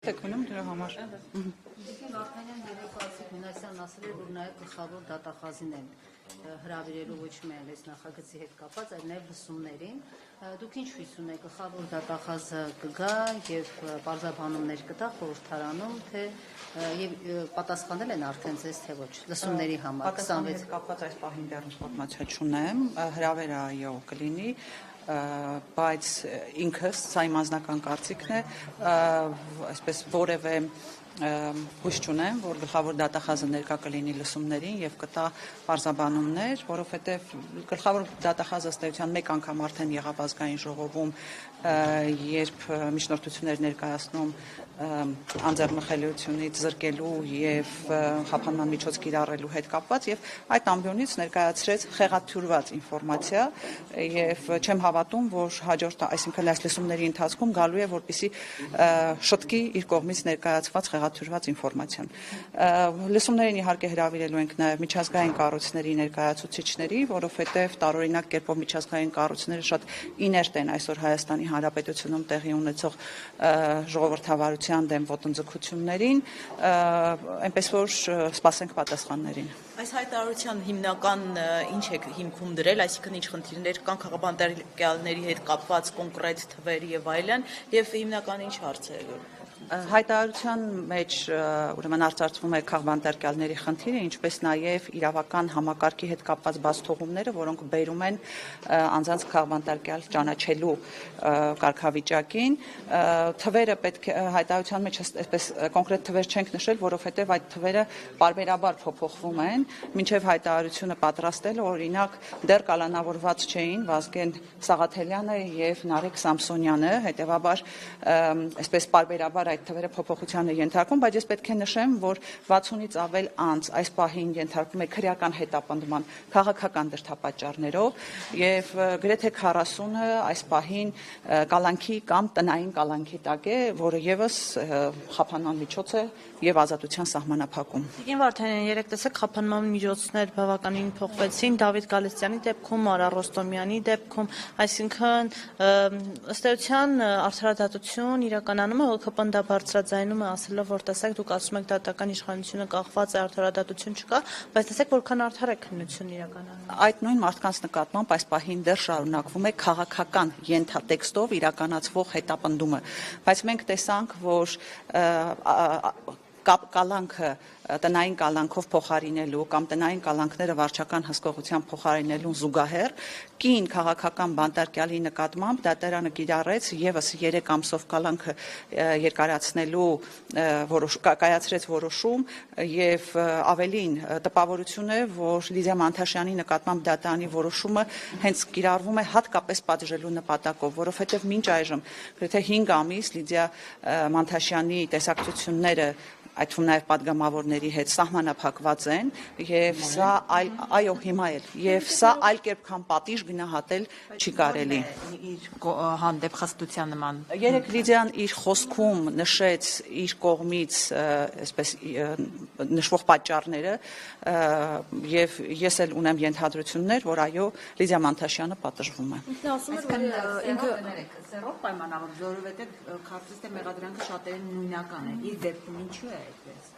Թեկունում դրա համար։ Վարդանյան երեկոացիկ Մինասյանն ասել էր, որ նաև գլխավոր դատախազին են հրավիրելու ոչ միայն այս նախագծի հետ կապված, այլ նաև լսումներին։ Դուք ինչ հույս ունեք, գլխավոր դատախազը կգա եւ պարզաբանումներ կտա խորհրդարանում, թե եւ պատասխանել են արդեն ձեզ, թե ոչ, լսումների համար 26 կապված այս պահին դեռ ինֆորմացիա չունեմ, հրավերը այո կլինի, բայց ինքս սա իմ անձնական կարծիքն է, այսպես որևէ հույս չունեմ, որ գլխավոր դատախազը ներկա կլինի լսումներին եւ կտա պարզաբանումներ, որովհետեւ գլխավոր դատախազը ըստ էության մեկ անգամ արդեն եղավ ազգային ժողովում, երբ միջնորդություններ ներկայացնում անձեռնխելիությունից զրկելու եւ խափանման միջոց կիրառելու հետ կապված եւ այդ ամբիոնից ներկայացրեց խեղաթյուրված ինֆորմացիա եւ չեմ հավատում, որ հաջորդ, այսինքն այս լսումների ընթացքում գալու է որպեսզի շտկի իր կողմից ներկայացված խեղաթյուրված ինֆորմացիան։ Լսումներին իհարկե հրավիրելու ենք նաեւ միջազգային կառույցների ներկայացուցիչների, որովհետեւ տարօրինակ կերպով միջազգային կառույցները շատ իներտ են այսօր Հայաստանի Հանրապետությունում տեղի ունեցող ժողովրդավարության դեմ ոտնձգություններին, այնպես որ սպասենք պատասխաններին։ Այս հայտարարության հիմնական ինչ է հիմքում դրել, այսինքն ինչ խնդիրներ կան քաղաքաբանտարկյալների հետ կապված կոնկրետ թվեր եւ այլն, եւ հիմնական ինչ հարց է։ Հայտարարության մեջ ուրեմն արծարծվում է քաղաքաբանտարկյալների խնդիրը, ինչպես նաև իրավական համակարգի հետ կապված բացթողումները, որոնք բերում են անձանց քաղաքաբանտարկյալ ճանաչելու կարգավիճակին։ Թվերը պետք է հայտարարության մեջ այսպես կոնկրետ թվեր չենք նշել, որովհետև այդ թվերը պարբերաբար փոփոխվում են, մինչև հայտարարությունը պատրաստելը, օրինակ, դեռ կալանավորված չէին Վազգեն Սաղաթելյանը եւ Նարեկ Սամսոնյանը, հետեւաբար այսպես պարբերաբար այդ թվերը փոփոխության է ենթարկվում, բայց ես պետք է նշեմ, որ 60-ից ավել անձ այս պահին ենթարկվում է քրեական հետապնդման քաղաքական դրդապատճառներով եւ գրեթե 40-ը այս պահին կալանքի կամ տնային կալանքի տակ է, որը եւս խափանման միջոց է եւ ազատության սահմանափակում։ Տիկին Վարդանյան, երեք տեսեք խափանման միջոցներ բավականին փոխվեցին Դավիթ Գալստյանի դեպքում, Արա Ռոստոմյանի դեպքում, այսինքն ըստ էության արդարադատություն իրականանում է, ՀԿՊ բարձրաձայնում է ասելով, որ տեսեք դուք ասում եք դատական իշխանությունը կախված է, արդարադատություն չկա, բայց տեսեք որքան արդար է քննությունն իրականանում։ Այդ նույն մարդկանց նկատմամբ այս պահին դեռ շարունակվում է քաղաքական ենթատեքստով իրականացվող հետապնդումը, բայց մենք տեսանք, որ կալանքը տնային կալանքով փոխարինելու կամ տնային կալանքները վարչական հսկողությամբ փոխարինելու զուգահեռ կին քաղաքական բանտարկյալի նկատմամբ դատարանը կիրառեց եւս 3 ամսով կալանքը երկարացնելու կայացրեց որոշում եւ ավելին տպավորություն է, որ Լիդիա Մանթաշյանի նկատմամբ դատարանի որոշումը հենց կիրառվում է հատկապես պատժելու նպատակով, որովհետեւ մինչ այժմ գրեթե 5 ամիս Լիդիա Մանթաշյանի տեսակցությունները այդ թվում նաև պատգամավորների հետ սահմանափակված են եւ սա այո հիմա էլ եւ սա այլ կերպ քան պատիժ գնահատել չի կարելի իր հանդեպ խստության նման։ Երեք Լիդիան իր խոսքում նշեց իր կողմից այսպես նշվող պատճառները եւ ես էլ ունեմ ենթադրություններ, որ այո Լիդիա Մանթաշյանը պատժվում է։ Ինքը սերով պայմանավոր, որովհետեւ քարտեզի մեղադրանքը շատերին նույնական է։ Իր դեպքում ինչու է այդպես։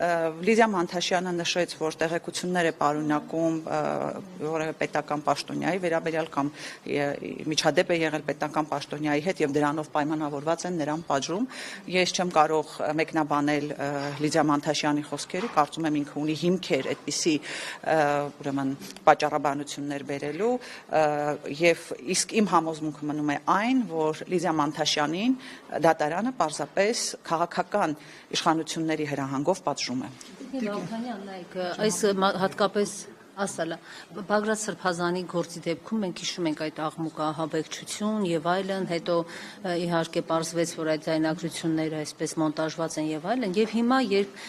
Լիդիա Մանթաշյանը նշեց, որ տեղեկություններ է պարունակում որևէ պետական պաշտոնյայի վերաբերյալ կամ միջադեպ է եղել պետական պաշտոնյայի հետ եւ դրանով պայմանավորված են նրան պատժում։ Ես չեմ կարող մեկնաբանել Լիդիա Մանթաշյանի խոսքերը, կարծում եմ ինքը ունի հիմքեր այդպիսի ուրեմն պատճառաբանություններ բերելու եւ իսկ իմ համոզմունքը մնում է այն, որ Լիդիա Մանթաշյանին դատարանը պարզապես քաղաքական իշխանությունների հրահանգով պատժում է։ Այս հատկապես ասալը Բագրատ Սրբազանի գործի դեպքում մենք հիշում ենք այդ աղմուկը ահաբեկչություն եւ այլն, հետո իհարկե պարզվեց, որ այդ ձայնագրությունները այսպես մոնտաժված են եւ այլն, եւ հիմա երբ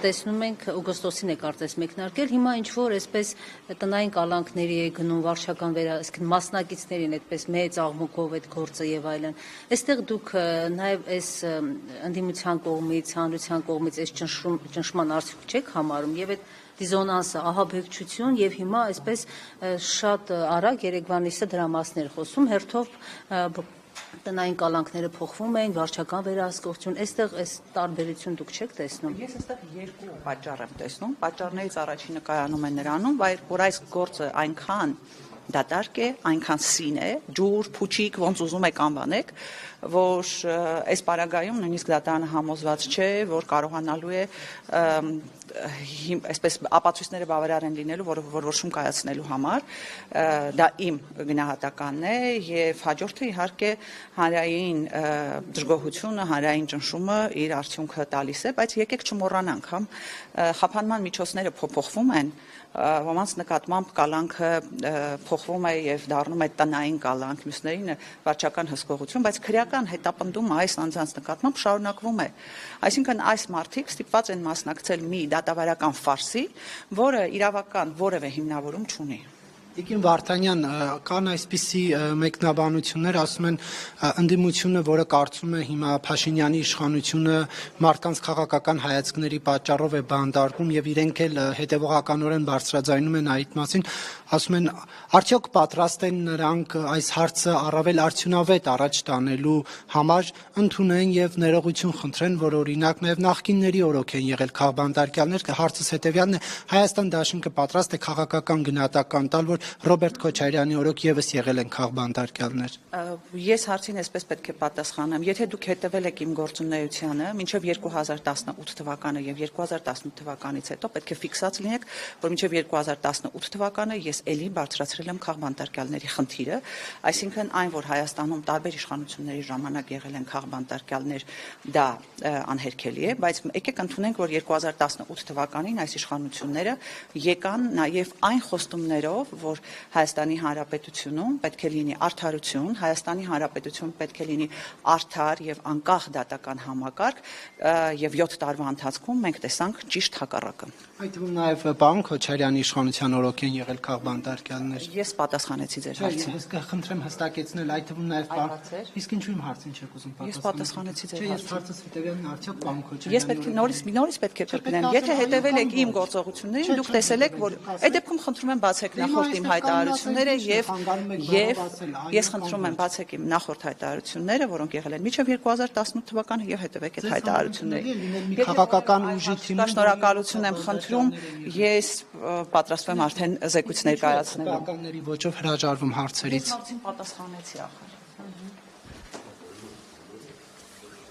տեսնում ենք օգոստոսին է կարծես մեկնարկել, հիմա ինչ որ այսպես տնային կալանքների է գնում վարչական այսինքն մասնակիցներին այդպես մեծ աղմուկով այդ գործը եւ այլն։ Այստեղ դուք նաեւ այս ընդդիմության կողմից, հանրության կողմից այս ճնշման արդյունք չեք համարում եւ այդ դիզոնանսը, ահաբեկչություն եւ հիմա այսպես շատ արագ Երևանիսը դրա մասն էր խոսում հերթով տնային կալանքները փոխվում են, վարչական վերահսկողություն, այստեղ այս տարբերություն դուք չեք տեսնում։ Ես այստեղ երկու պատճառ եմ տեսնում։ Պատճառներից առաջինը կայանում է նրանում, որ այս գործը այնքան դատարկ է, այնքան սին է, ջուր, փուչիկ, ոնց ուզում եք անվանեք, որ այս պարագայում նույնիսկ դատարանը համոզված չէ, որ կարողանալու է այսպես ապացույցները բավարար են լինելու որոշում կայացնելու համար, դա իմ գնահատականն է եւ հաջորդը իհարկե հանրային դժգոհությունը, հանրային ճնշումը իր արդյունքը տալիս է, բայց եկեք չմոռանանք, խափանման միջոցները փոփոխվում են, ոմանց նկատմամբ կալանքը փոխվում է եւ դառնում է տնային կալանք, մյուսներին վարչական հսկողություն, բայց քրեական հետապնդումը այս անձանց նկատմամբ շարունակվում է։ Այսինքն այս մարդիկ ստիպված են մասնակցել մի դատավարական ֆարսի, որը իրավական որևէ հիմնավորում չունի։ Տիկին Վարդանյան, կան այսպիսի մեկնաբանություններ, ասում են ընդդիմությունը, որը կարծում է հիմա Փաշինյանի իշխանությունը մարդկանց քաղաքական հայացքների պատճառով է բանդարկում եւ իրենք էլ հետեւողականորեն բարձրաձայնում են այդ մասին, ասում են արդյոք պատրաստ են նրանք այս հարցը առավել արդյունավետ առաջ տանելու համար ընդունեն եւ ներողություն խնդրեն, որ օրինակ նաեւ նախկինների օրոք են եղել քաղբանտարկյալներ, հարցս հետեւյալն է, Հայաստան դաշինքը պատրաստ է քաղաքական գնահատական տալ, որ Ռոբերտ Քոչարյանի օրոք եւս եղել են քաղբանտարկյալներ։ Ես հարցին այսպես պետք է պատասխանեմ, եթե դուք հետևել եք իմ գործունեությանը, մինչև 2018 թվականը եւ 2018 թվականից հետո պետք է ֆիքսած լինեք, որ մինչև 2018 թվականը ես էլի բարձրացրել եմ քաղբանտարկյալների խնդիրը, այսինքն այն, որ Հայաստանում տարբեր իշխանությունների ժամանակ եղել են քաղբանտարկյալներ, դա անհերքելի է, բայց եկեք ընդունենք, որ 2018 թվականին այս իշխանությունները եկան նաեւ այն խոստումներով, որ Հայաստանի Հանրապետությունում պետք է լինի արդարություն, Հայաստանի Հանրապետությունում պետք է լինի արդար եւ անկախ դատական համակարգ եւ 7 տարվա ընթացքում մենք տեսանք ճիշտ հակառակը։ Այդ թվում նաեւ պարոն Քոչարյանի իշխանության օրոք են եղել քաղբանտարկյալներ։ Ես պատասխանեցի ձեր հարցին։ Ես կխնդրեմ հստակեցնել այդ թվում նաեւ պարոն։ Իսկ ինչու իմ հարցին չեք ուզում պատասխանել։ Ես պատասխանեցի ձեր հարցին։ Ես հարցս հետեւյալն արդյոք պարոն Քոչարյանը։ Ես պետք է նորից պետք է կրկնեմ։ Եթե հետևել եք իմ գործողություններին, դուք տեսել եք, որ այդ դեպքում խնդրում եմ բացեք նախորդ իմ հայտարարությունները եւ ես խնդրում եմ բացեք իմ նախորդ հայտարարությունները, որոնք եղել են մինչև 2018 թվականը եւ հետևեք այդ հայտարարություններին։ Քաղաքական ուժի թիմում շնորհակալություն եմ խնդրում, ես պատրաստվում եմ արդեն զեկույց ներկայացնելու։ Քաղաքականների ոճով հրաժարվում հարցերից։ Հարցին պատասխանեցի ախր։